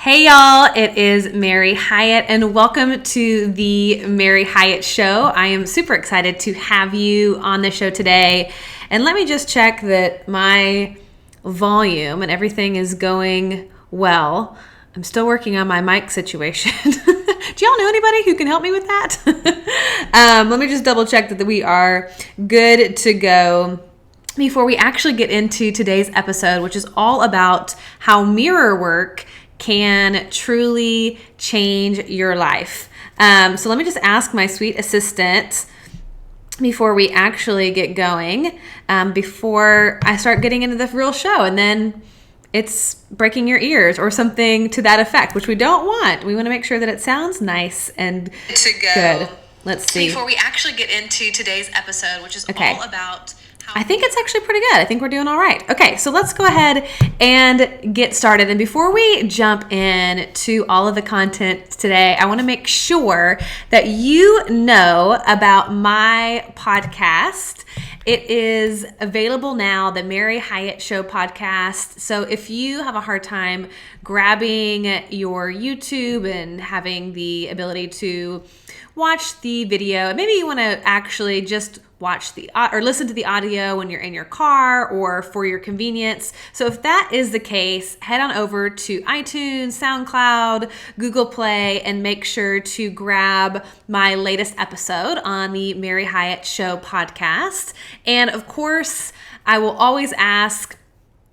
Hey y'all, it is Mary Hyatt and welcome to the Mary Hyatt Show. I am super excited to have you on the show today. And let me just check that my volume and everything is going well. I'm still working on my mic situation. Do y'all know anybody who can help me with that? Let me just double check that we are good to go before we actually get into today's episode, which is all about how mirror work can truly change your life. So let me just ask my sweet assistant before we actually get going, before I start getting into the real show, and then it's breaking your ears or something to that effect, which we don't want. We want to make sure that it sounds nice and good. Let's see. Before we actually get into today's episode, which is all about I think it's actually pretty good. I think we're doing all right. Okay, so let's go ahead and get started. And before we jump in to all of the content today, I want to make sure that you know about my podcast. It is available now, the Mary Hyatt Show podcast. So if you have a hard time grabbing your YouTube and having the ability to watch the video, and maybe you want to actually just watch or listen to the audio when you're in your car or for your convenience. So if that is the case, head on over to iTunes, SoundCloud, Google Play, and make sure to grab my latest episode on the Mary Hyatt Show podcast. And of course, I will always ask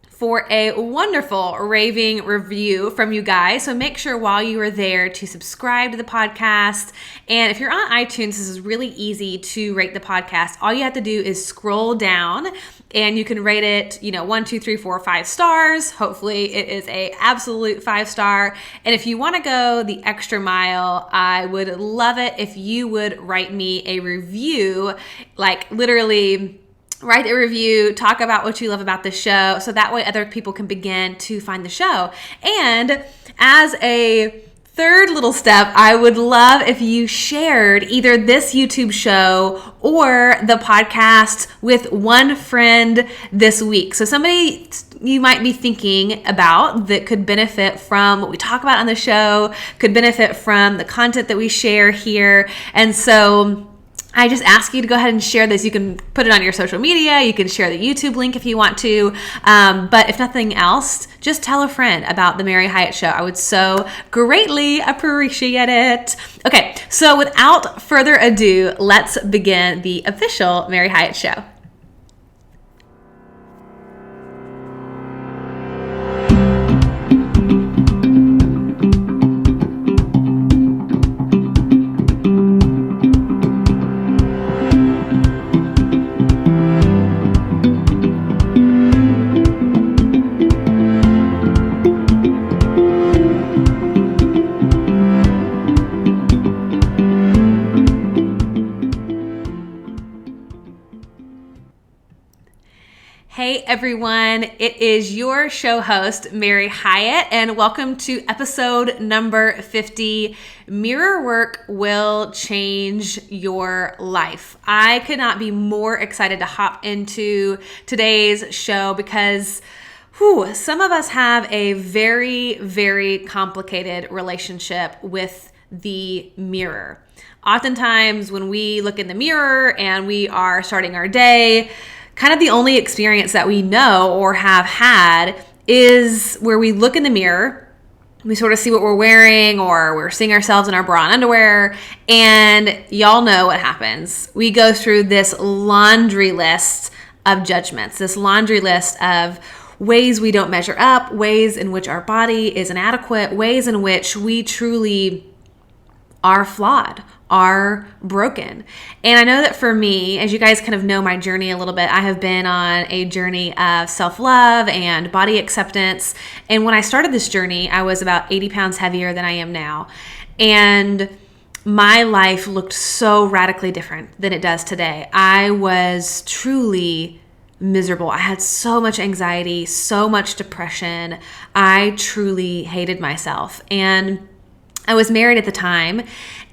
for a wonderful raving review from you guys. So make sure while you are there to subscribe to the podcast. And if you're on iTunes, this is really easy to rate the podcast. All you have to do is scroll down and you can rate it, 1, 2, 3, 4, 5 stars. Hopefully it is a absolute 5-star. And if you want to go the extra mile, I would love it if you would write me a review, like literally write a review, talk about what you love about the show, so that way other people can begin to find the show. And as a third little step, I would love if you shared either this YouTube show or the podcast with one friend this week. So somebody you might be thinking about that could benefit from what we talk about on the show, could benefit from the content that we share here. And so I just ask you to go ahead and share this. You can put it on your social media. You can share the YouTube link if you want to. But if nothing else, just tell a friend about the Mary Hyatt Show. I would so greatly appreciate it. Okay, so without further ado, let's begin the official Mary Hyatt Show. Hey everyone, it is your show host, Mary Hyatt, and welcome to episode number 50, Mirror Work Will Change Your Life. I could not be more excited to hop into today's show because some of us have a very, very complicated relationship with the mirror. Oftentimes when we look in the mirror and we are starting our day, kind of the only experience that we know or have had is where we look in the mirror, we sort of see what we're wearing or we're seeing ourselves in our bra and underwear, and y'all know what happens. We go through this laundry list of judgments, this laundry list of ways we don't measure up, ways in which our body is inadequate, ways in which we truly are flawed, are broken. And I know that for me, as you guys kind of know my journey a little bit, I have been on a journey of self-love and body acceptance. And when I started this journey, I was about 80 pounds heavier than I am now. And my life looked so radically different than it does today. I was truly miserable. I had so much anxiety, so much depression. I truly hated myself. And I was married at the time,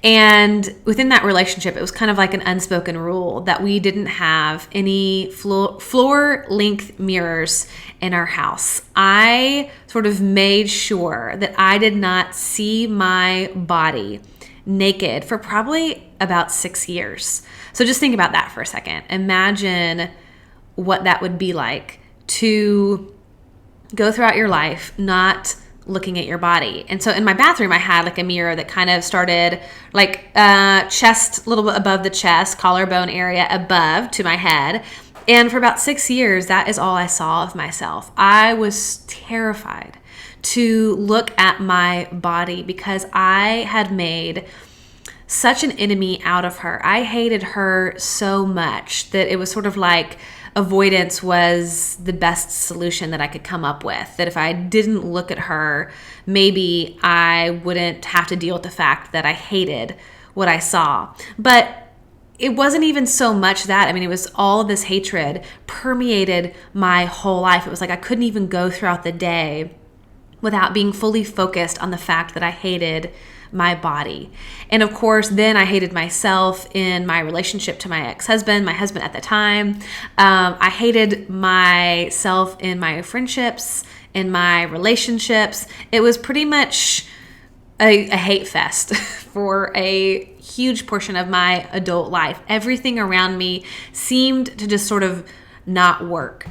and within that relationship, it was kind of like an unspoken rule that we didn't have any floor length mirrors in our house. I sort of made sure that I did not see my body naked for probably about 6 years. So just think about that for a second. Imagine what that would be like to go throughout your life not looking at your body. And so in my bathroom, I had like a mirror that kind of started like chest, a little bit above the chest, collarbone area above to my head. And for about 6 years, that is all I saw of myself. I was terrified to look at my body because I had made such an enemy out of her. I hated her so much that it was sort of like avoidance was the best solution that I could come up with. That if I didn't look at her, maybe I wouldn't have to deal with the fact that I hated what I saw. But it wasn't even so much that. I mean, it was all of this hatred permeated my whole life. It was like I couldn't even go throughout the day without being fully focused on the fact that I hated my body. And of course, then I hated myself in my relationship to my ex-husband, my husband at the time. I hated myself in my friendships, in my relationships. It was pretty much a hate fest for a huge portion of my adult life. Everything around me seemed to just sort of not work.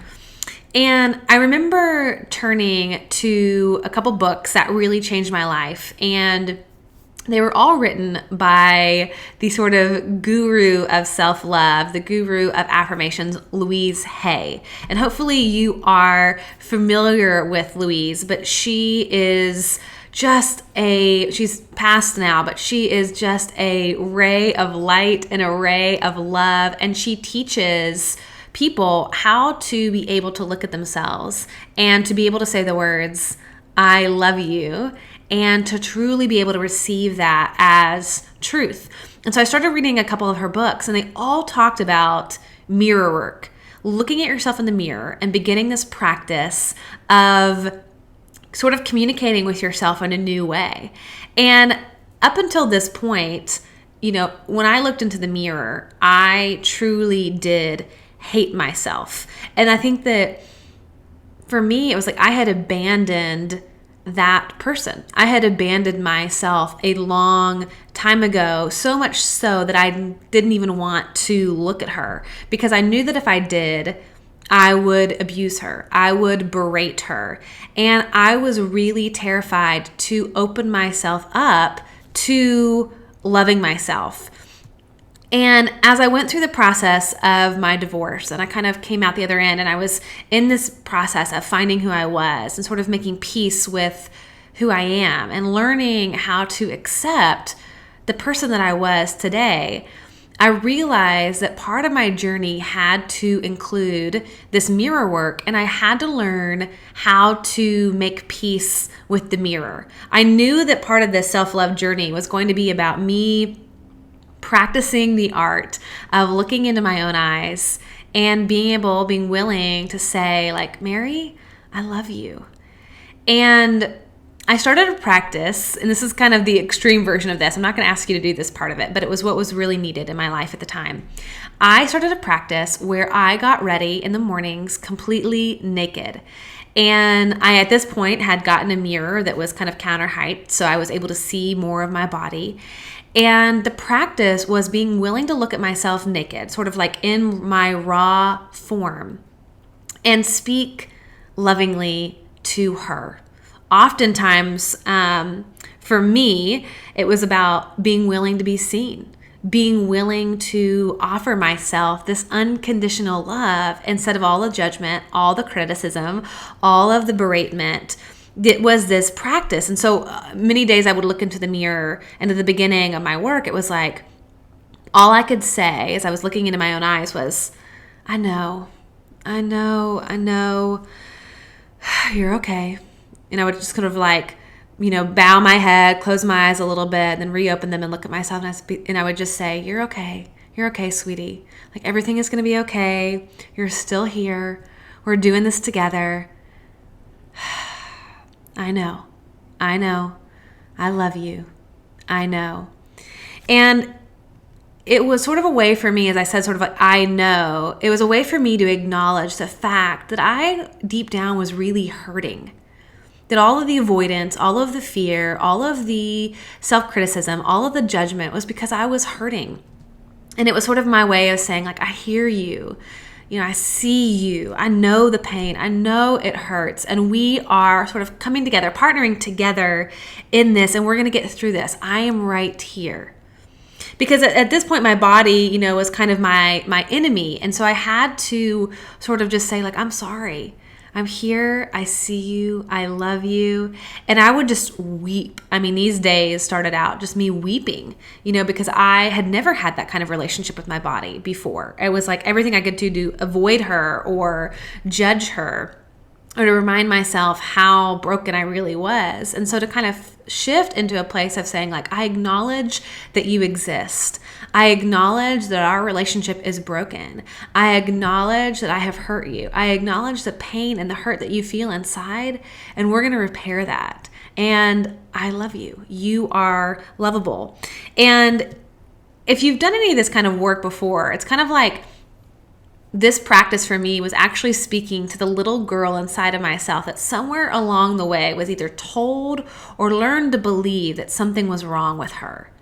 And I remember turning to a couple books that really changed my life, and they were all written by the sort of guru of self-love, the guru of affirmations, Louise Hay. And hopefully you are familiar with Louise, but she is she's passed now, but she is just a ray of light and a ray of love. And she teaches people how to be able to look at themselves and to be able to say the words, I love you, and to truly be able to receive that as truth. And so I started reading a couple of her books, and they all talked about mirror work, looking at yourself in the mirror and beginning this practice of sort of communicating with yourself in a new way. And up until this point, when I looked into the mirror, I truly did hate myself. And I think that for me, it was like I had abandoned that person. I had abandoned myself a long time ago, so much so that I didn't even want to look at her because I knew that if I did, I would abuse her. I would berate her. And I was really terrified to open myself up to loving myself. And as I went through the process of my divorce, and I kind of came out the other end, and I was in this process of finding who I was and sort of making peace with who I am and learning how to accept the person that I was today, I realized that part of my journey had to include this mirror work, and I had to learn how to make peace with the mirror. I knew that part of this self-love journey was going to be about me practicing the art of looking into my own eyes and being willing to say, like, Mary, I love you. And I started a practice, and this is kind of the extreme version of this. I'm not going to ask you to do this part of it, but it was what was really needed in my life at the time. I started a practice where I got ready in the mornings completely naked. And I, at this point, had gotten a mirror that was kind of counter height, so I was able to see more of my body. And the practice was being willing to look at myself naked, sort of like in my raw form, and speak lovingly to her. Oftentimes, for me, it was about being willing to be seen, being willing to offer myself this unconditional love instead of all the judgment, all the criticism, all of the beratement. It was this practice. And so many days I would look into the mirror, and at the beginning of my work, it was like all I could say as I was looking into my own eyes was, I know, you're okay. And I would just kind of like, bow my head, close my eyes a little bit, and then reopen them and look at myself. And I would just say, you're okay. You're okay, sweetie. Like, everything is going to be okay. You're still here. We're doing this together. I know. I love you. I know. And it was sort of a way for me, as I said, sort of like, I know. It was a way for me to acknowledge the fact that I, deep down, was really hurting. That all of the avoidance, all of the fear, all of the self-criticism, all of the judgment was because I was hurting. And it was sort of my way of saying, like, I hear you. I see you. I know the pain. I know it hurts. And we are sort of coming together, partnering together in this, and we're going to get through this. I am right here. Because at this point, my body, was kind of my enemy. And so I had to sort of just say, like, I'm sorry. I'm here. I see you. I love you. And I would just weep. I mean, these days started out just me weeping, because I had never had that kind of relationship with my body before. It was like everything I could do to avoid her or judge her, or to remind myself how broken I really was. And so to kind of shift into a place of saying, like, I acknowledge that you exist. I acknowledge that our relationship is broken. I acknowledge that I have hurt you. I acknowledge the pain and the hurt that you feel inside, and we're going to repair that. And I love you. You are lovable. And if you've done any of this kind of work before, it's kind of like this practice for me was actually speaking to the little girl inside of myself that somewhere along the way was either told or learned to believe that something was wrong with her,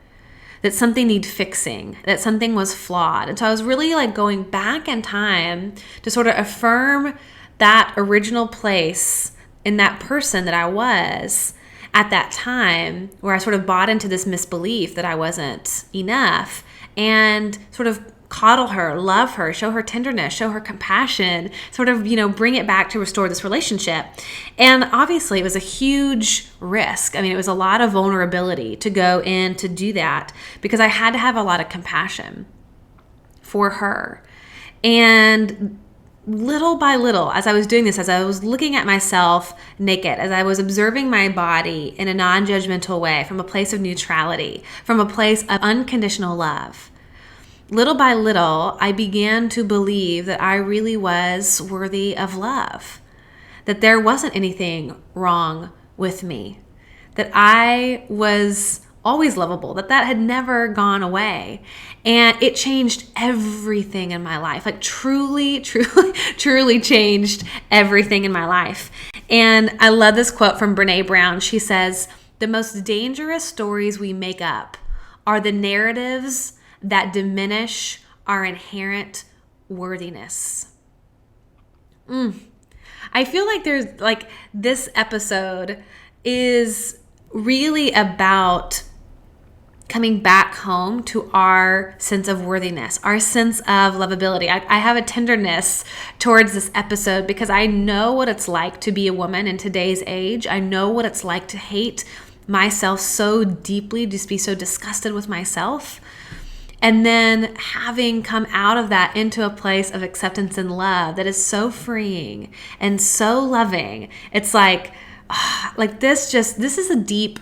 that something needed fixing, that something was flawed. And so I was really like going back in time to sort of affirm that original place in that person that I was at that time, where I sort of bought into this misbelief that I wasn't enough, and sort of coddle her, love her, show her tenderness, show her compassion, sort of, bring it back to restore this relationship. And obviously it was a huge risk. I mean, it was a lot of vulnerability to go in to do that, because I had to have a lot of compassion for her. And little by little, as I was doing this, as I was looking at myself naked, as I was observing my body in a non-judgmental way, from a place of neutrality, from a place of unconditional love, little by little, I began to believe that I really was worthy of love, that there wasn't anything wrong with me, that I was always lovable, that had never gone away. And it changed everything in my life, like truly changed everything in my life. And I love this quote from Brene Brown. She says, "The most dangerous stories we make up are the narratives that diminish our inherent worthiness." I feel like there's like this episode is really about coming back home to our sense of worthiness, our sense of lovability. I have a tenderness towards this episode because I know what it's like to be a woman in today's age. I know what it's like to hate myself so deeply, just be so disgusted with myself. And then having come out of that into a place of acceptance and love that is so freeing and so loving. It's like this is a deep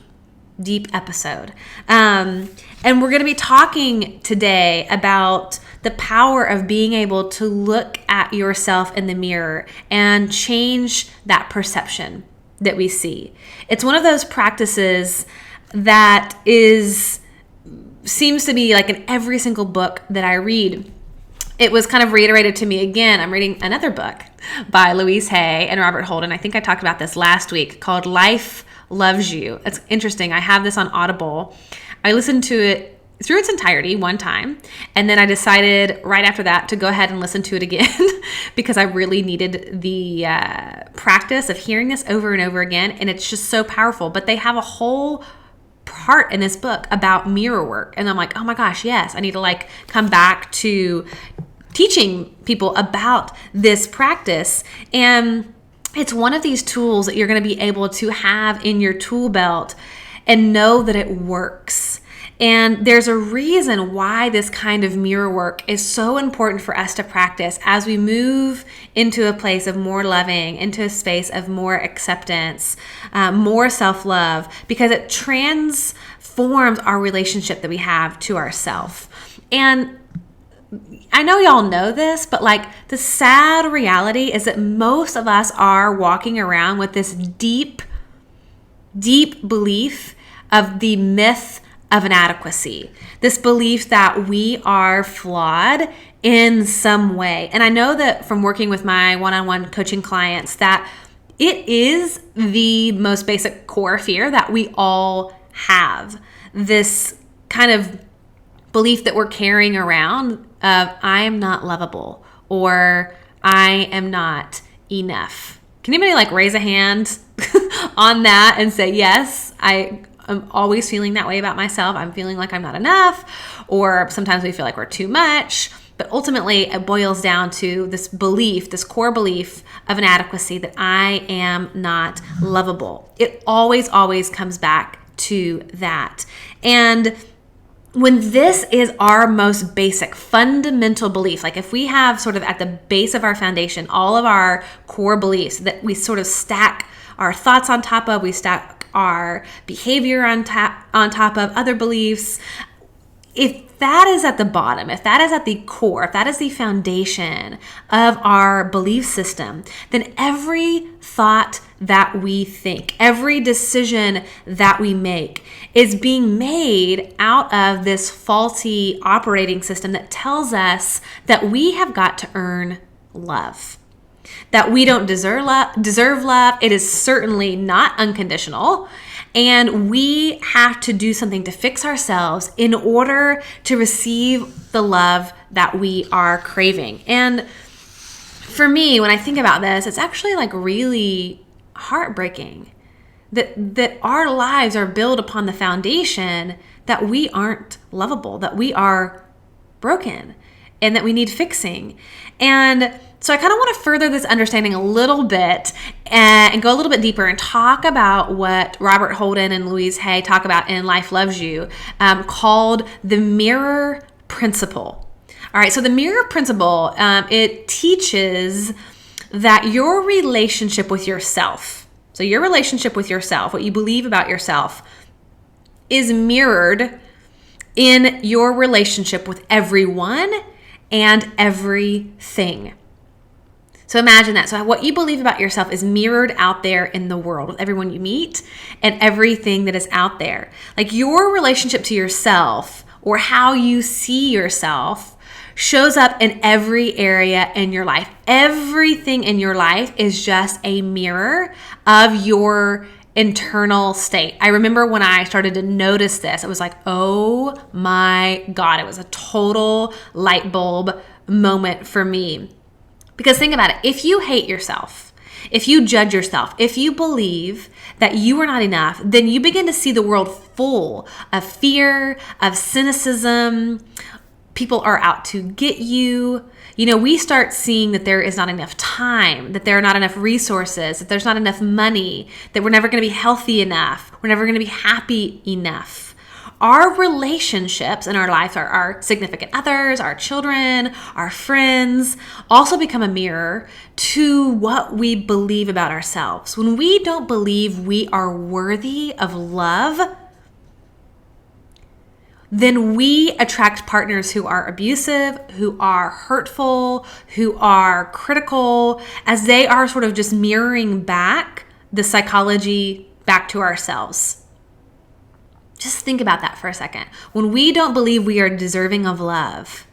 episode. And we're going to be talking today about the power of being able to look at yourself in the mirror and change that perception that we see. It's one of those practices that seems to be like in every single book that I read. It was kind of reiterated to me again. I'm reading another book by Louise Hay and Robert Holden. I think I talked about this last week, called Life Loves You. It's interesting. I have this on Audible. I listened to it through its entirety one time, and then I decided right after that to go ahead and listen to it again because I really needed the practice of hearing this over and over again, and it's just so powerful. But they have a whole part in this book about mirror work, and I'm like, oh my gosh, yes, I need to come back to teaching people about this practice. And it's one of these tools that you're going to be able to have in your tool belt and know that it works. And there's a reason why this kind of mirror work is so important for us to practice as we move into a place of more loving, into a space of more acceptance, more self-love, because it transforms our relationship that we have to ourselves. And I know y'all know this, but the sad reality is that most of us are walking around with this deep belief of the myth of inadequacy, this belief that we are flawed in some way. And I know that from working with my one-on-one coaching clients that it is the most basic core fear that we all have. This kind of belief that we're carrying around of I am not lovable or I am not enough. Can anybody like raise a hand on that and say, yes, I'm always feeling that way about myself. I'm feeling like I'm not enough, or sometimes we feel like we're too much. But ultimately, it boils down to this belief, this core belief of inadequacy that I am not lovable. It always, always comes back to that. And when this is our most basic, fundamental belief, like if we have sort of at the base of our foundation, all of our core beliefs that we sort of stack our thoughts on top of, we stack our behavior on top of other beliefs. If that is at the bottom, if that is at the core, if that is the foundation of our belief system, then every thought that we think, every decision that we make is being made out of this faulty operating system that tells us that we have got to earn love, that we don't deserve love. It is certainly not unconditional. And we have to do something to fix ourselves in order to receive the love that we are craving. And for me, when I think about this, it's actually like really heartbreaking that our lives are built upon the foundation that we aren't lovable, that we are broken, and that we need fixing. And so I kind of want to further this understanding a little bit and go a little bit deeper and talk about what Robert Holden and Louise Hay talk about in Life Loves You, called the mirror principle. All right, so the mirror principle, it teaches that your relationship with yourself, so your relationship with yourself, what you believe about yourself, is mirrored in your relationship with everyone and everything. So imagine that. So what you believe about yourself is mirrored out there in the world with everyone you meet and everything that is out there. Like your relationship to yourself or how you see yourself shows up in every area in your life. Everything in your life is just a mirror of your internal state. I remember when I started to notice this, it was like, oh my God, it was a total light bulb moment for me. Because think about it, if you hate yourself, if you judge yourself, if you believe that you are not enough, then you begin to see the world full of fear, of cynicism. People are out to get you. You know, we start seeing that there is not enough time, that there are not enough resources, that there's not enough money, that we're never going to be healthy enough, we're never going to be happy enough. Our relationships in our life, our significant others, our children, our friends, also become a mirror to what we believe about ourselves. When we don't believe we are worthy of love, then we attract partners who are abusive, who are hurtful, who are critical, as they are sort of just mirroring back the psychology back to ourselves. Just think about that for a second. When we don't believe we are deserving of love,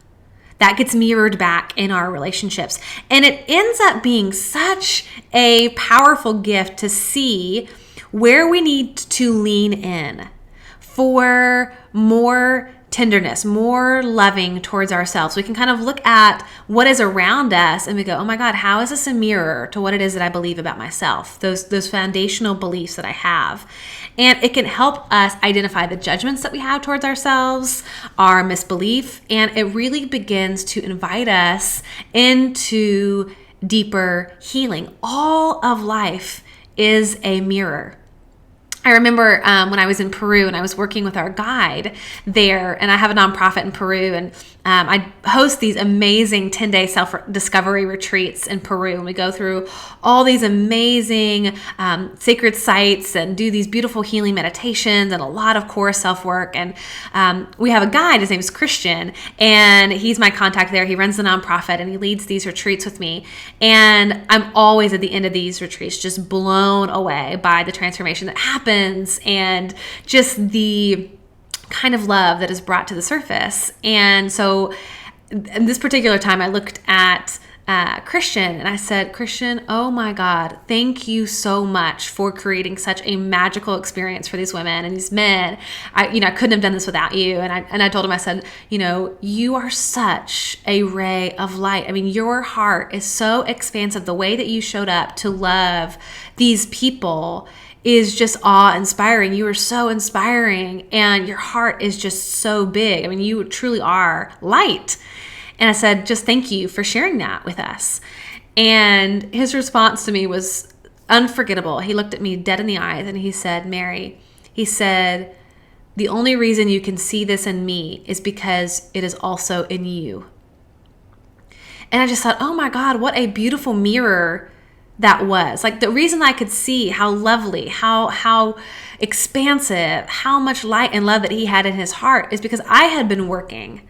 that gets mirrored back in our relationships. And it ends up being such a powerful gift to see where we need to lean in for more tenderness, more loving towards ourselves. We can kind of look at what is around us and we go, oh my God, how is this a mirror to what it is that I believe about myself? Those foundational beliefs that I have. And it can help us identify the judgments that we have towards ourselves, our misbelief, and it really begins to invite us into deeper healing. All of life is a mirror. I remember when I was in Peru and I was working with our guide there, and I have a nonprofit in Peru, and I host these amazing 10-day self-discovery retreats in Peru, and we go through all these amazing sacred sites and do these beautiful healing meditations and a lot of core self-work. And we have a guide, his name is Christian, and he's my contact there. He runs the nonprofit and he leads these retreats with me. And I'm always at the end of these retreats just blown away by the transformation that happens and just the kind of love that is brought to the surface. And so in this particular time, I looked at Christian and I said, Christian, oh my God, thank you so much for creating such a magical experience for these women and these men. I couldn't have done this without you. And I told him, I said, you are such a ray of light. I mean, your heart is so expansive. The way that you showed up to love these people is just awe-inspiring. You are so inspiring, and your heart is just so big. I mean, you truly are light. And I said, just thank you for sharing that with us. And his response to me was unforgettable. He looked at me dead in the eyes and he said, Mary, he said, the only reason you can see this in me is because it is also in you. And I just thought, oh my God, what a beautiful mirror that was. Like, the reason I could see how lovely, how expansive, how much light and love that he had in his heart is because I had been working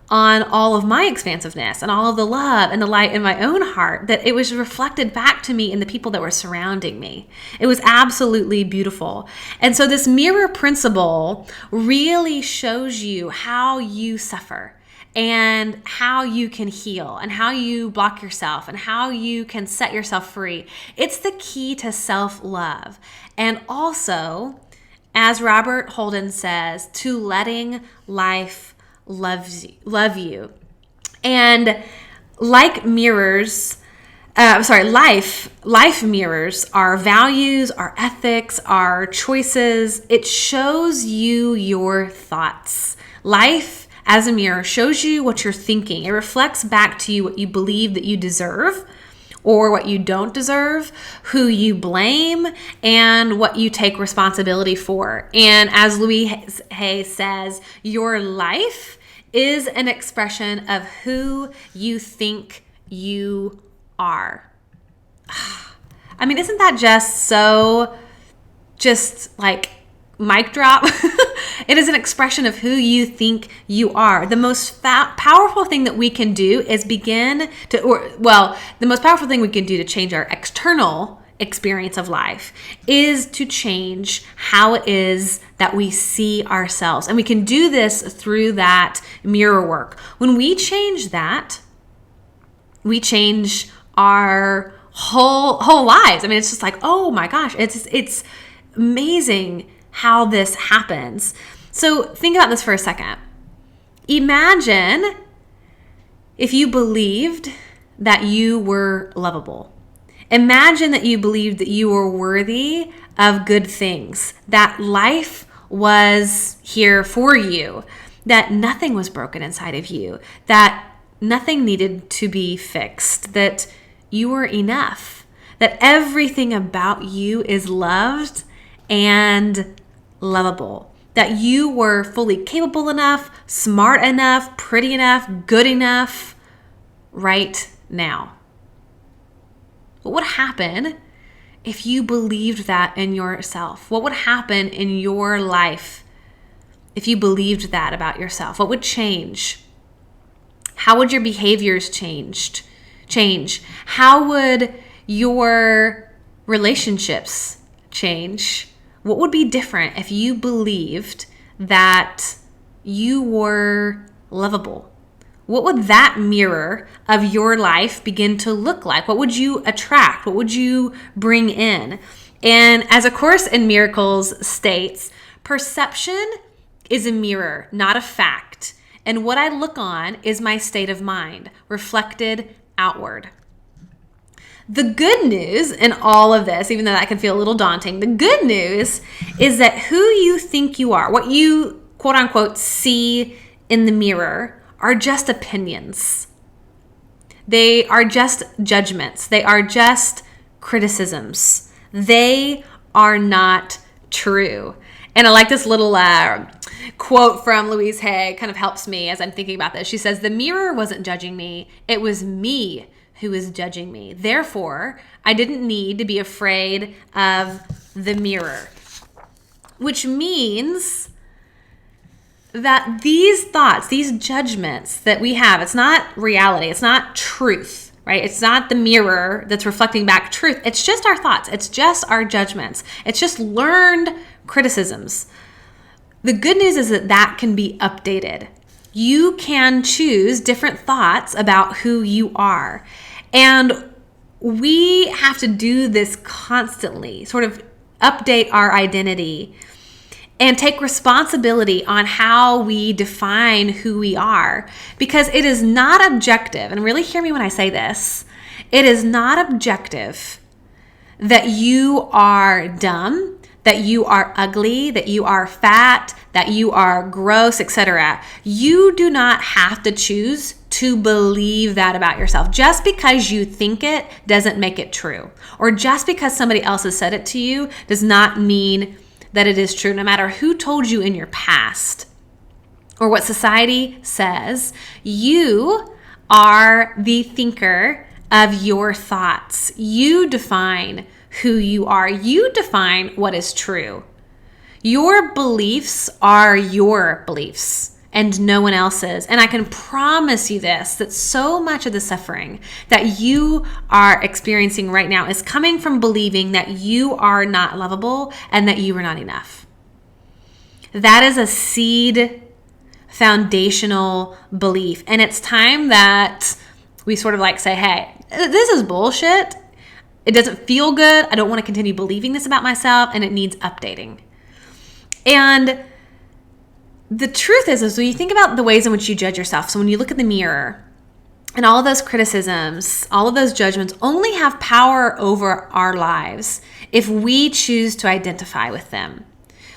on all of my expansiveness and all of the love and the light in my own heart, that it was reflected back to me in the people that were surrounding me. It was absolutely beautiful. And so this mirror principle really shows you how you suffer and how you can heal and how you block yourself and how you can set yourself free. It's the key to self-love. And also, as Robert Holden says, to letting life love you. And like mirrors, life mirrors our values, our ethics, our choices. It shows you your thoughts. Life as a mirror shows you what you're thinking. It reflects back to you what you believe that you deserve or what you don't deserve, who you blame, and what you take responsibility for. And as Louise Hay says, your life is an expression of who you think you are. I mean, isn't that just like mic drop? It is an expression of who you think you are. The most powerful thing that we can do is the most powerful thing we can do to change our external experience of life is to change how it is that we see ourselves. And we can do this through that mirror work. When we change that, we change our whole lives. I mean, it's just like, oh my gosh, it's amazing how this happens. So think about this for a second. Imagine if you believed that you were lovable. Imagine that you believed that you were worthy of good things, that life was here for you, that nothing was broken inside of you, that nothing needed to be fixed, that you were enough, that everything about you is loved and lovable, that you were fully capable enough, smart enough, pretty enough, good enough right now. What would happen if you believed that in yourself? What would happen in your life if you believed that about yourself? What would change? How would your behaviors change? How would your relationships change? What would be different if you believed that you were lovable? What would that mirror of your life begin to look like? What would you attract? What would you bring in? And as A Course in Miracles states, perception is a mirror, not a fact. And what I look on is my state of mind, reflected outward. The good news in all of this, even though that can feel a little daunting, the good news is that who you think you are, what you quote unquote see in the mirror, are just opinions. They are just judgments. They are just criticisms. They are not true. And I like this little quote from Louise Hay, kind of helps me as I'm thinking about this. She says, the mirror wasn't judging me. It was me who was judging me. Therefore, I didn't need to be afraid of the mirror. Which means that these thoughts, these judgments that we have, it's not reality, it's not truth, right? It's not the mirror that's reflecting back truth. It's just our thoughts. It's just our judgments. It's just learned criticisms. The good news is that can be updated. You can choose different thoughts about who you are. And we have to do this constantly, sort of update our identity and take responsibility on how we define who we are, because it is not objective. And really hear me when I say this. It is not objective that you are dumb, that you are ugly, that you are fat, that you are gross, etc. You do not have to choose to believe that about yourself. Just because you think it doesn't make it true. Or just because somebody else has said it to you does not mean that it is true, no matter who told you in your past or what society says. You are the thinker of your thoughts. You define who you are. You define what is true. Your beliefs are your beliefs and no one else's. And I can promise you this, that so much of the suffering that you are experiencing right now is coming from believing that you are not lovable and that you are not enough. That is a seed foundational belief. And it's time that we sort of like say, hey, this is bullshit. It doesn't feel good. I don't want to continue believing this about myself, and it needs updating. And the truth is when you think about the ways in which you judge yourself, so when you look in the mirror and all of those criticisms, all of those judgments only have power over our lives if we choose to identify with them,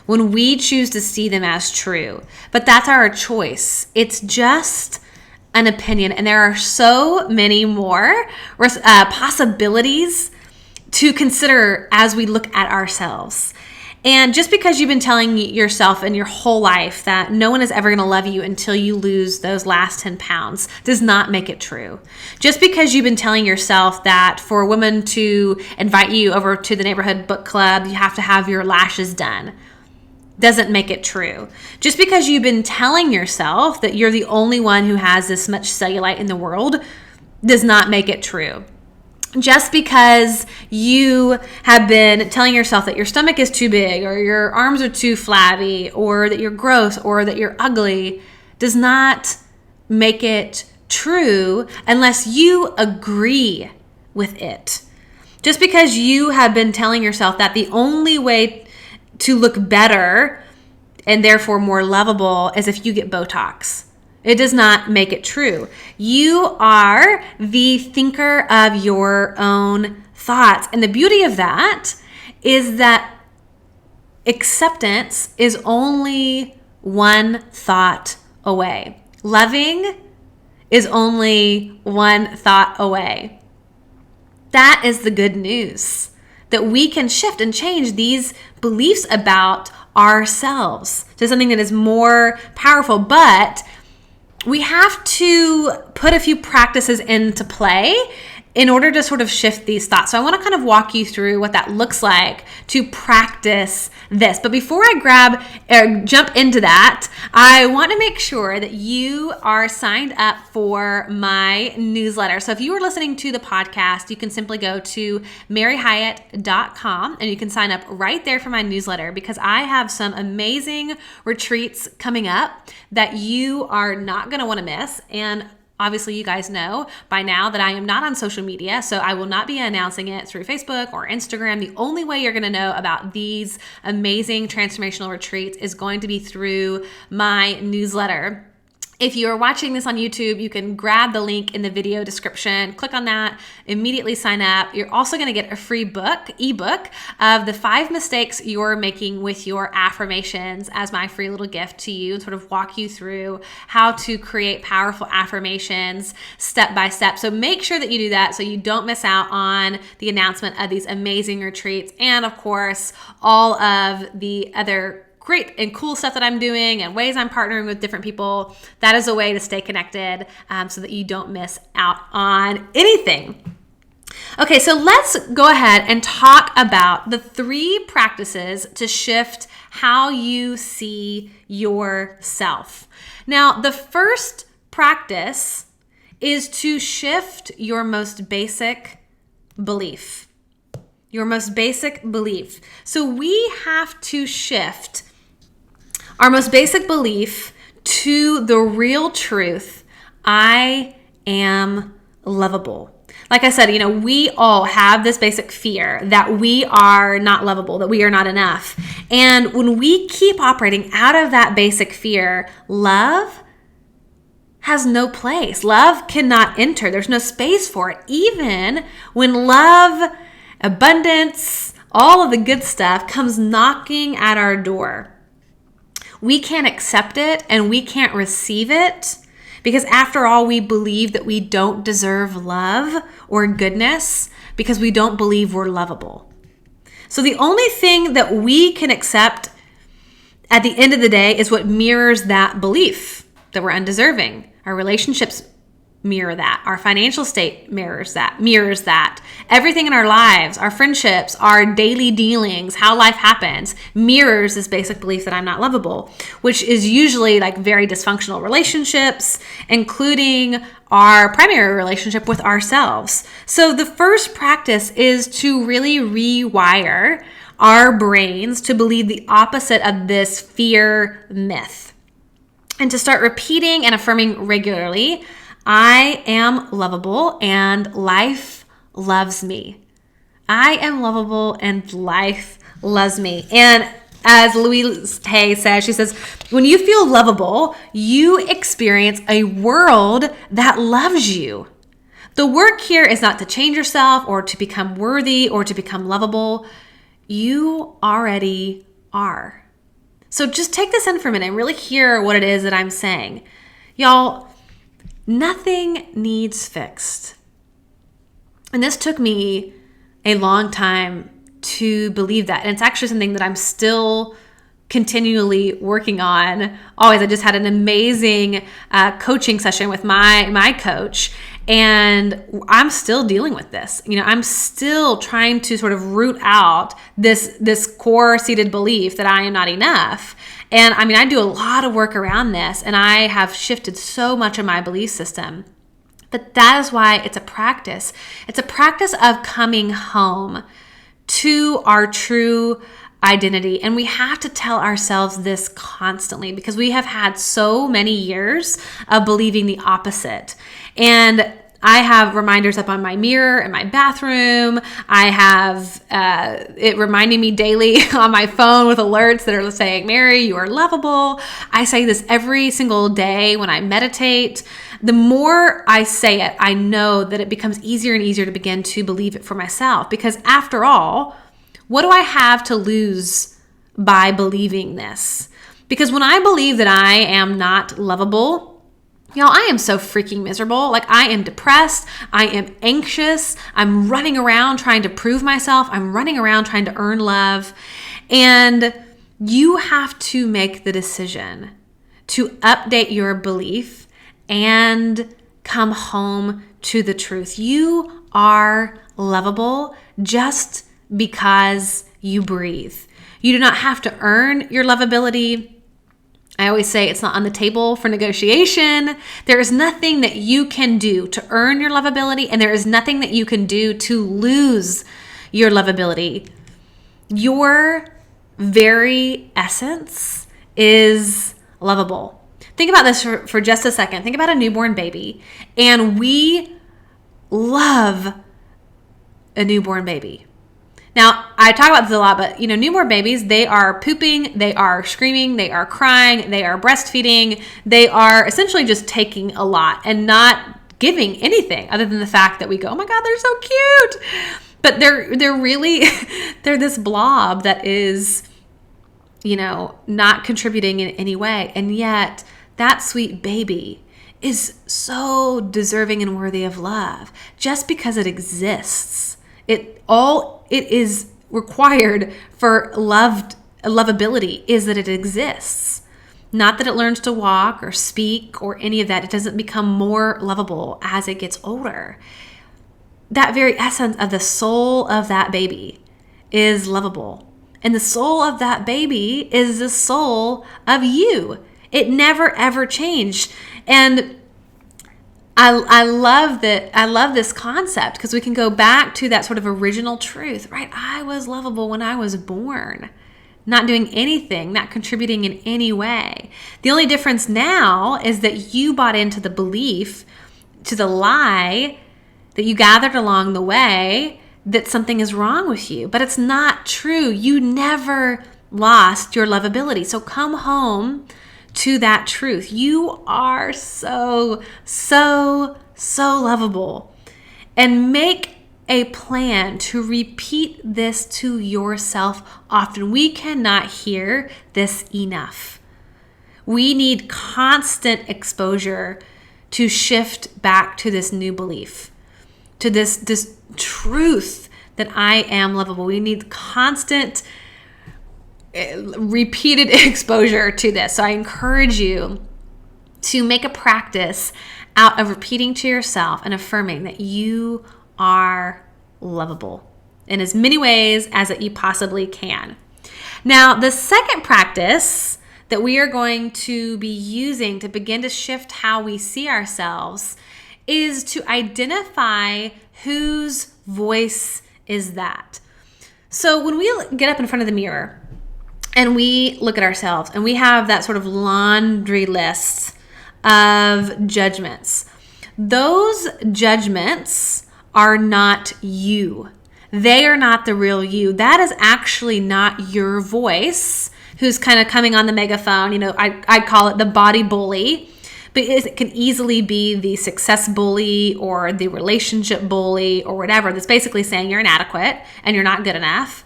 when we choose to see them as true. But that's our choice. It's just an opinion, and there are so many more possibilities to consider as we look at ourselves. And just because you've been telling yourself in your whole life that no one is ever going to love you until you lose those last 10 pounds does not make it true. Just because you've been telling yourself that for a woman to invite you over to the neighborhood book club, you have to have your lashes done, doesn't make it true. Just because you've been telling yourself that you're the only one who has this much cellulite in the world does not make it true. Just because you have been telling yourself that your stomach is too big or your arms are too flabby or that you're gross or that you're ugly does not make it true unless you agree with it. Just because you have been telling yourself that the only way to look better and therefore more lovable is if you get Botox, it does not make it true. You are the thinker of your own thoughts. And the beauty of that is that acceptance is only one thought away. Loving is only one thought away. That is the good news, that we can shift and change these beliefs about ourselves to something that is more powerful. But we have to put a few practices into play in order to sort of shift these thoughts. So I want to kind of walk you through what that looks like to practice this. But before I jump into that, I want to make sure that you are signed up for my newsletter. So if you are listening to the podcast, you can simply go to maryhyatt.com and you can sign up right there for my newsletter, because I have some amazing retreats coming up that you are not going to want to miss. And obviously, you guys know by now that I am not on social media, so I will not be announcing it through Facebook or Instagram. The only way you're going to know about these amazing transformational retreats is going to be through my newsletter. If you are watching this on YouTube, you can grab the link in the video description, click on that, immediately sign up. You're also going to get a free ebook of the 5 mistakes you're making with your affirmations as my free little gift to you, and sort of walk you through how to create powerful affirmations step by step. So make sure that you do that so you don't miss out on the announcement of these amazing retreats, and of course, all of the other great and cool stuff that I'm doing and ways I'm partnering with different people. That is a way to stay connected so that you don't miss out on anything. Okay, so let's go ahead and talk about the 3 practices to shift how you see yourself. Now, the first practice is to shift your most basic belief. Your most basic belief. So we have to shift Our most basic belief to the real truth, I am lovable. Like I said, we all have this basic fear that we are not lovable, that we are not enough. And when we keep operating out of that basic fear, love has no place. Love cannot enter. There's no space for it. Even when love, abundance, all of the good stuff comes knocking at our door, we can't accept it and we can't receive it because after all, we believe that we don't deserve love or goodness because we don't believe we're lovable. So the only thing that we can accept at the end of the day is what mirrors that belief that we're undeserving. Our relationships mirror that. Our financial state mirrors that. Everything in our lives, our friendships, our daily dealings, how life happens, mirrors this basic belief that I'm not lovable, which is usually like very dysfunctional relationships, including our primary relationship with ourselves. So the first practice is to really rewire our brains to believe the opposite of this fear myth, and to start repeating and affirming regularly, I am lovable and life loves me. I am lovable and life loves me. And as Louise Hay says, she says, when you feel lovable, you experience a world that loves you. The work here is not to change yourself or to become worthy or to become lovable. You already are. So just take this in for a minute and really hear what it is that I'm saying. Y'all, nothing needs fixed. And this took me a long time to believe that. And it's actually something that I'm still continually working on. Always, I just had an amazing coaching session with my coach. And I'm still dealing with this. I'm still trying to sort of root out this core seated belief that I am not enough. And I do a lot of work around this, and I have shifted so much of my belief system. But that is why it's a practice. It's a practice of coming home to our true identity. And we have to tell ourselves this constantly because we have had so many years of believing the opposite. And I have reminders up on my mirror in my bathroom. I have it reminding me daily on my phone with alerts that are saying, Mary, you are lovable. I say this every single day when I meditate. The more I say it, I know that it becomes easier and easier to begin to believe it for myself. Because after all, what do I have to lose by believing this? Because when I believe that I am not lovable, y'all, I am so freaking miserable. Like, I am depressed. I am anxious. I'm running around trying to prove myself. I'm running around trying to earn love. And you have to make the decision to update your belief and come home to the truth. You are lovable just because you breathe. You do not have to earn your lovability. I always say it's not on the table for negotiation. There is nothing that you can do to earn your lovability, and there is nothing that you can do to lose your lovability. Your very essence is lovable. Think about this for just a second. Think about a newborn baby, and we love a newborn baby. Now, I talk about this a lot, but newborn babies, they are pooping, they are screaming, they are crying, they are breastfeeding, they are essentially just taking a lot and not giving anything other than the fact that we go, oh my God, they're so cute. But they're really, they're this blob that is, not contributing in any way. And yet that sweet baby is so deserving and worthy of love just because it exists. It is required for lovability is that it exists. Not that it learns to walk or speak or any of that. It doesn't become more lovable as it gets older. That very essence of the soul of that baby is lovable. And the soul of that baby is the soul of you. It never, ever changed. And I love that. I love this concept because we can go back to that sort of original truth, right? I was lovable when I was born. not doing anything, not contributing in any way. The only difference now is that you bought into the belief, to the lie that you gathered along the way, that something is wrong with you. But it's not true. You never lost your lovability. So come home to that truth. You are so, so, so lovable. And make a plan to repeat this to yourself often. We cannot hear this enough. We need constant exposure to shift back to this new belief, to this truth that I am lovable. We need constant repeated exposure to this. So I encourage you to make a practice out of repeating to yourself and affirming that you are lovable in as many ways as that you possibly can. Now, the second practice that we are going to be using to begin to shift how we see ourselves is to identify whose voice is that. So when we get up in front of the mirror and we look at ourselves and we have that sort of laundry list of judgments, those judgments are not you. They are not the real you. That is actually not your voice who's kind of coming on the megaphone. You know, I'd call it the body bully, but it can easily be the success bully or the relationship bully or whatever that's basically saying you're inadequate and you're not good enough.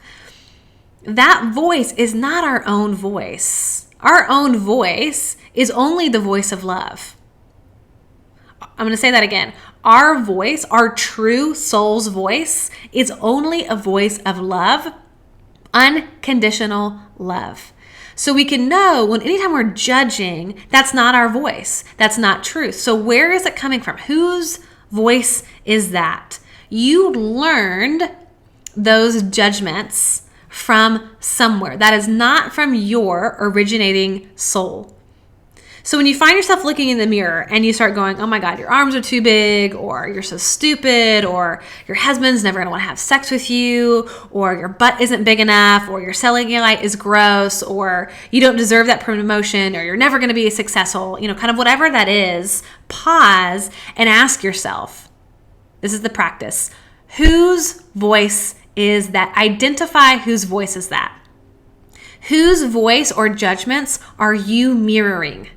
That voice is not our own voice. Our own voice is only the voice of love. I'm going to say that again. Our voice, our true soul's voice, is only a voice of love, unconditional love. So we can know when anytime we're judging, that's not our voice. That's not truth. So where is it coming from? Whose voice is that? You learned those judgments from somewhere. That is not from your originating soul. So when you find yourself looking in the mirror and you start going, oh my God, your arms are too big, or you're so stupid, or your husband's never gonna wanna have sex with you, or your butt isn't big enough, or your cellulite is gross, or you don't deserve that promotion, or you're never gonna be successful, kind of whatever that is, pause and ask yourself, this is the practice, whose voice is that? Identify whose voice is that. Whose voice or judgments are you mirroring?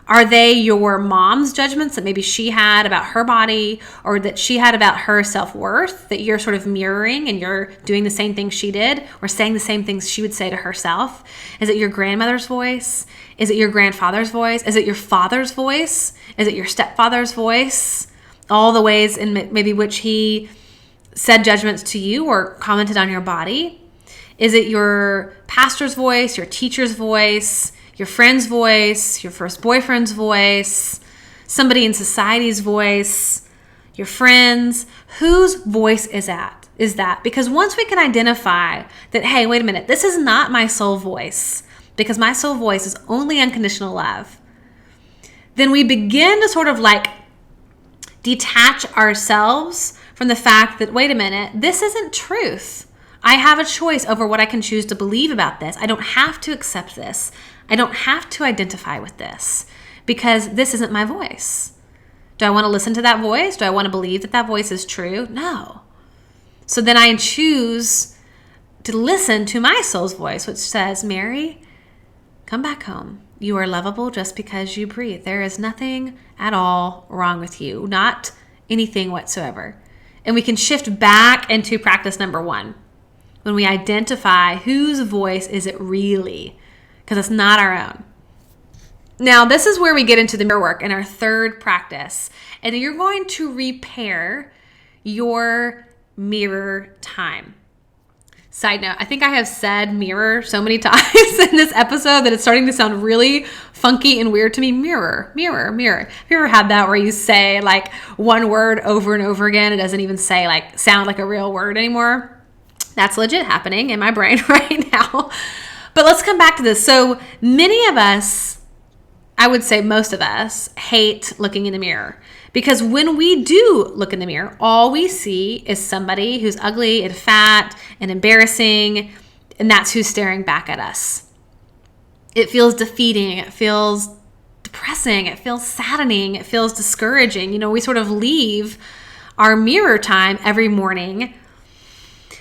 Are they your mom's judgments that maybe she had about her body or that she had about her self-worth that you're sort of mirroring and you're doing the same things she did or saying the same things she would say to herself? Is it your grandmother's voice? Is it your grandfather's voice? Is it your father's voice? Is it your stepfather's voice? All the ways in maybe which he said judgments to you or commented on your body? Is it your pastor's voice, your teacher's voice, your friend's voice, your first boyfriend's voice, somebody in society's voice, your friends? Whose voice is that? Because once we can identify that, hey, wait a minute, this is not my soul voice, because my soul voice is only unconditional love, then we begin to sort of like detach ourselves from the fact that, wait a minute, this isn't truth. I have a choice over what I can choose to believe about this. I don't have to accept this. I don't have to identify with this because this isn't my voice. Do I want to listen to that voice? Do I want to believe that that voice is true? No. So then I choose to listen to my soul's voice, which says, Mary, come back home. You are lovable just because you breathe. There is nothing at all wrong with you, not anything whatsoever. And we can shift back into practice number 1 when we identify whose voice is it really, because it's not our own. Now, this is where we get into the mirror work in our third practice. And you're going to repair your mirror time. Side note, I think I have said mirror so many times in this episode that it's starting to sound really funky and weird to me. Mirror, mirror, mirror. Have you ever had that where you say like one word over and over again? It doesn't even sound like a real word anymore. That's legit happening in my brain right now. But let's come back to this. So many of us, I would say most of us, hate looking in the mirror because when we do look in the mirror, all we see is somebody who's ugly and fat and embarrassing And that's who's staring back at us. It feels defeating. It feels depressing. It feels saddening. It feels discouraging. We sort of leave our mirror time every morning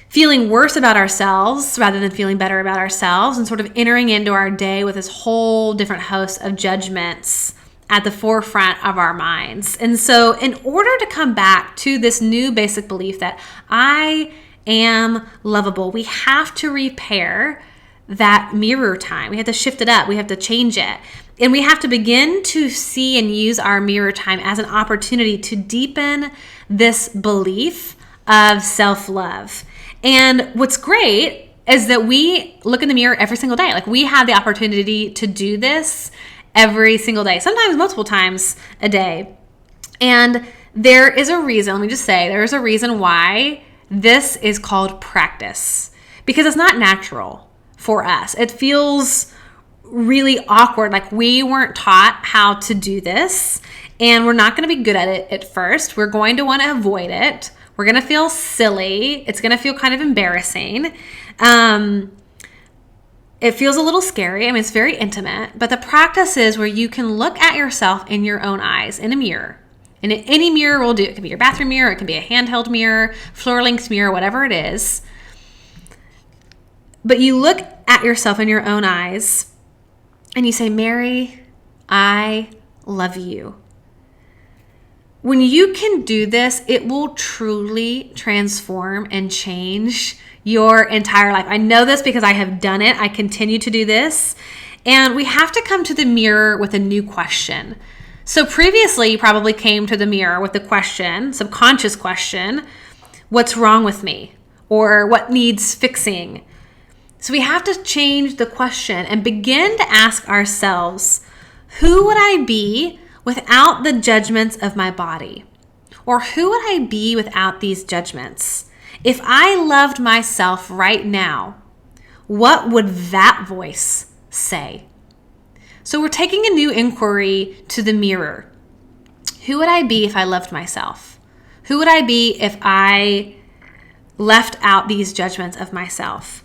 feeling worse about ourselves rather than feeling better about ourselves, and sort of entering into our day with this whole different host of judgments at the forefront of our minds. And so in order to come back to this new basic belief that I am lovable, we have to repair that mirror time. We have to shift it up. We have to change it. And we have to begin to see and use our mirror time as an opportunity to deepen this belief of self-love. And what's great is that we look in the mirror every single day. Like, we have the opportunity to do this every single day, sometimes multiple times a day. And there is a reason, let me just say, there is a reason why this is called practice, because it's not natural for us. It feels really awkward. Like, we weren't taught how to do this, and we're not going to be good at it at first. We're going to want to avoid it. We're going to feel silly. It's going to feel kind of embarrassing. It feels a little scary. I mean, it's very intimate, but the practice is where you can look at yourself in your own eyes in a mirror. And any mirror will do. It can be your bathroom mirror. It can be a handheld mirror, floor-length mirror, whatever it is. But you look at yourself in your own eyes and you say, Mary, I love you. When you can do this, it will truly transform and change your entire life. I know this because I have done it. I continue to do this. And we have to come to the mirror with a new question. So previously, you probably came to the mirror with the question, subconscious question, what's wrong with me? Or what needs fixing? So we have to change the question and begin to ask ourselves, who would I be without the judgments of my body? Or who would I be without these judgments? If I loved myself right now, what would that voice say? So we're taking a new inquiry to the mirror. Who would I be if I loved myself? Who would I be if I left out these judgments of myself?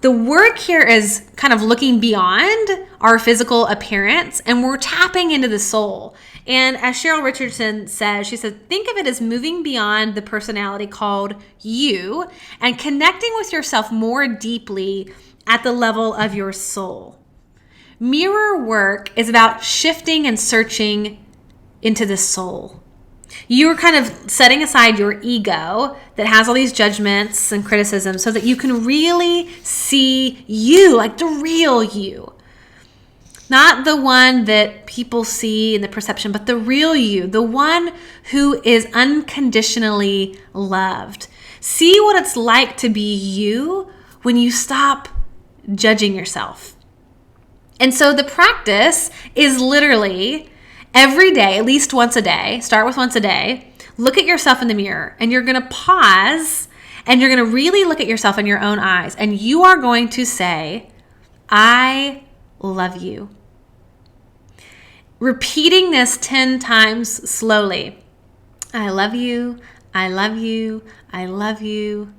The work here is kind of looking beyond our physical appearance, and we're tapping into the soul. And as Cheryl Richardson says, she said, think of it as moving beyond the personality called you and connecting with yourself more deeply at the level of your soul. Mirror work is about shifting and searching into the soul. You're kind of setting aside your ego that has all these judgments and criticisms so that you can really see you, like the real you. Not the one that people see in the perception, but the real you, the one who is unconditionally loved. See what it's like to be you when you stop judging yourself. And so the practice is literally every day, at least once a day, start with once a day, look at yourself in the mirror, and you're going to pause and you're going to really look at yourself in your own eyes, and you are going to say, I love you. Repeating this 10 times slowly. I love you. I love you. I love you.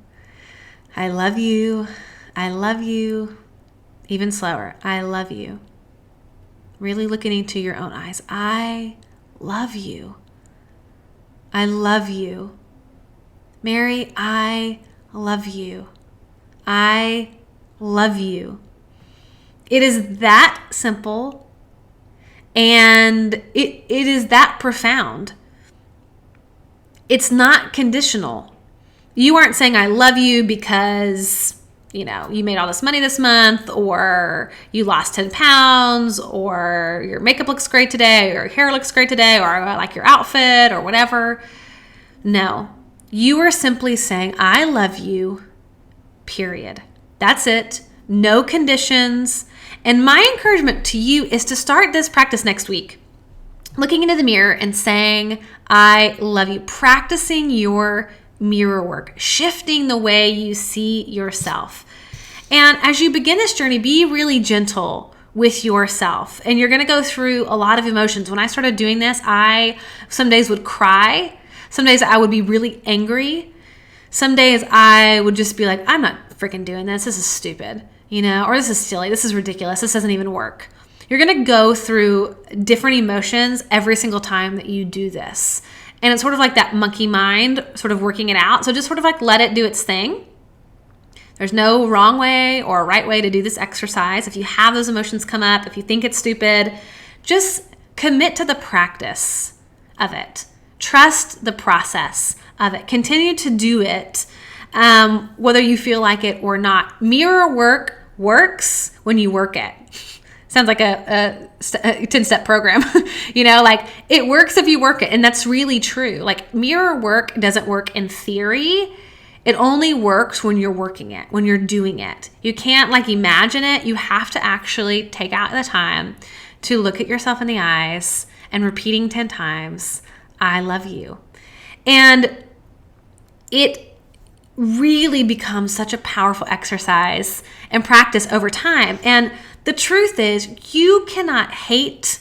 I love you. I love you. Even slower. I love you. Really looking into your own eyes. I love you. I love you. Mary, I love you. I love you. It is that simple, and it is that profound. It's not conditional. You aren't saying I love you because you made all this money this month, or you lost 10 pounds, or your makeup looks great today, or your hair looks great today, or I like your outfit, or whatever. No, you are simply saying, I love you, period. That's it. No conditions. And my encouragement to you is to start this practice next week. Looking into the mirror and saying, I love you. Practicing your mirror work, shifting the way you see yourself. And as you begin this journey, be really gentle with yourself. And you're going to go through a lot of emotions. When I started doing this, I some days would cry. Some days I would be really angry. Some days I would just be like, I'm not freaking doing this. This is stupid. or this is silly, this is ridiculous, this doesn't even work. You're going to go through different emotions every single time that you do this. And it's sort of like that monkey mind sort of working it out. So just sort of like let it do its thing. There's no wrong way or right way to do this exercise. If you have those emotions come up, if you think it's stupid, just commit to the practice of it. Trust the process of it. Continue to do it, whether you feel like it or not. Mirror work works when you work it. Sounds like a 10-step program. Like it works if you work it. And that's really true. Like mirror work doesn't work in theory. It only works when you're working it, when you're doing it. You can't like imagine it. You have to actually take out the time to look at yourself in the eyes and repeating 10 times, I love you. And it really becomes such a powerful exercise and practice over time. And the truth is, you cannot hate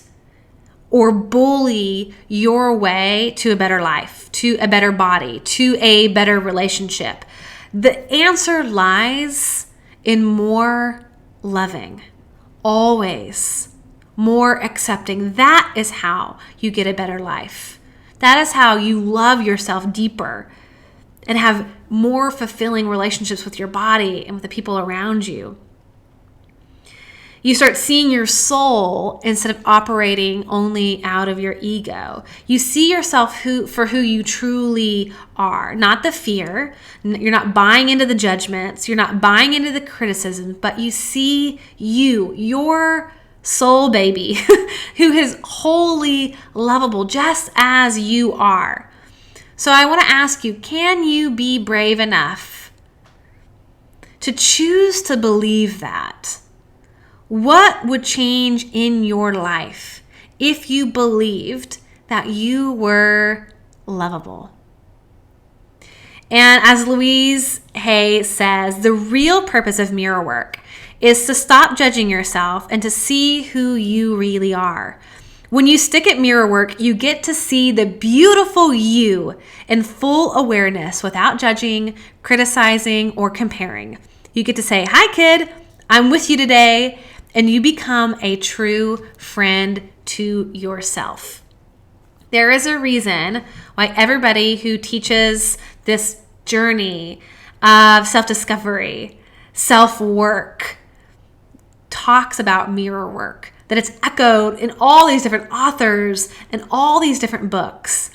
or bully your way to a better life, to a better body, to a better relationship. The answer lies in more loving, always more accepting. That is how you get a better life. That is how you love yourself deeper and have more fulfilling relationships with your body and with the people around you. You start seeing your soul instead of operating only out of your ego. You see yourself for who you truly are, not the fear. You're not buying into the judgments. You're not buying into the criticism, but you see your soul baby, who is wholly lovable just as you are. So I want to ask you, can you be brave enough to choose to believe that? What would change in your life if you believed that you were lovable? And as Louise Hay says, the real purpose of mirror work is to stop judging yourself and to see who you really are. When you stick at mirror work, you get to see the beautiful you in full awareness without judging, criticizing, or comparing. You get to say, "Hi, kid, I'm with you today." And you become a true friend to yourself. There is a reason why everybody who teaches this journey of self-discovery, self-work, talks about mirror work, that it's echoed in all these different authors and all these different books.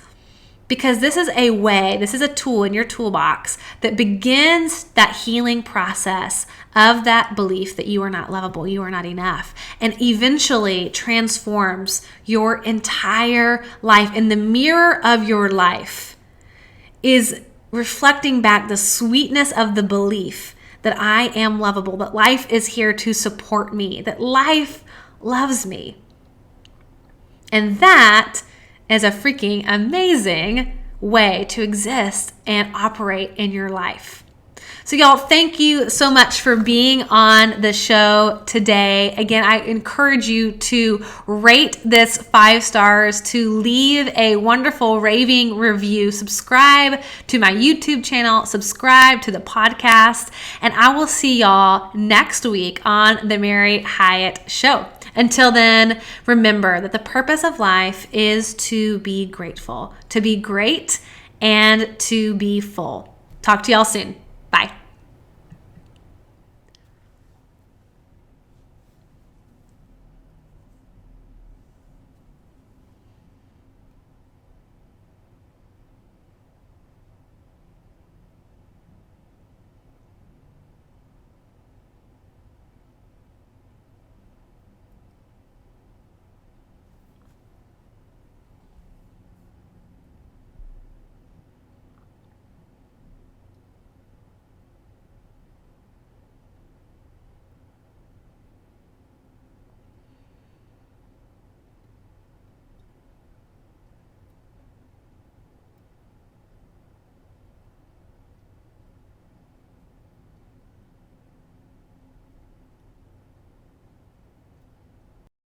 Because this is a way, this is a tool in your toolbox that begins that healing process of that belief that you are not lovable, you are not enough, and eventually transforms your entire life. And the mirror of your life is reflecting back the sweetness of the belief that I am lovable, that life is here to support me, that life loves me. And that is a freaking amazing way to exist and operate in your life. So y'all, thank you so much for being on the show today. Again, I encourage you to rate this 5 stars, to leave a wonderful raving review, subscribe to my YouTube channel, subscribe to the podcast, and I will see y'all next week on The Mary Hyatt Show. Until then, remember that the purpose of life is to be grateful, to be great, and to be full. Talk to y'all soon. Bye.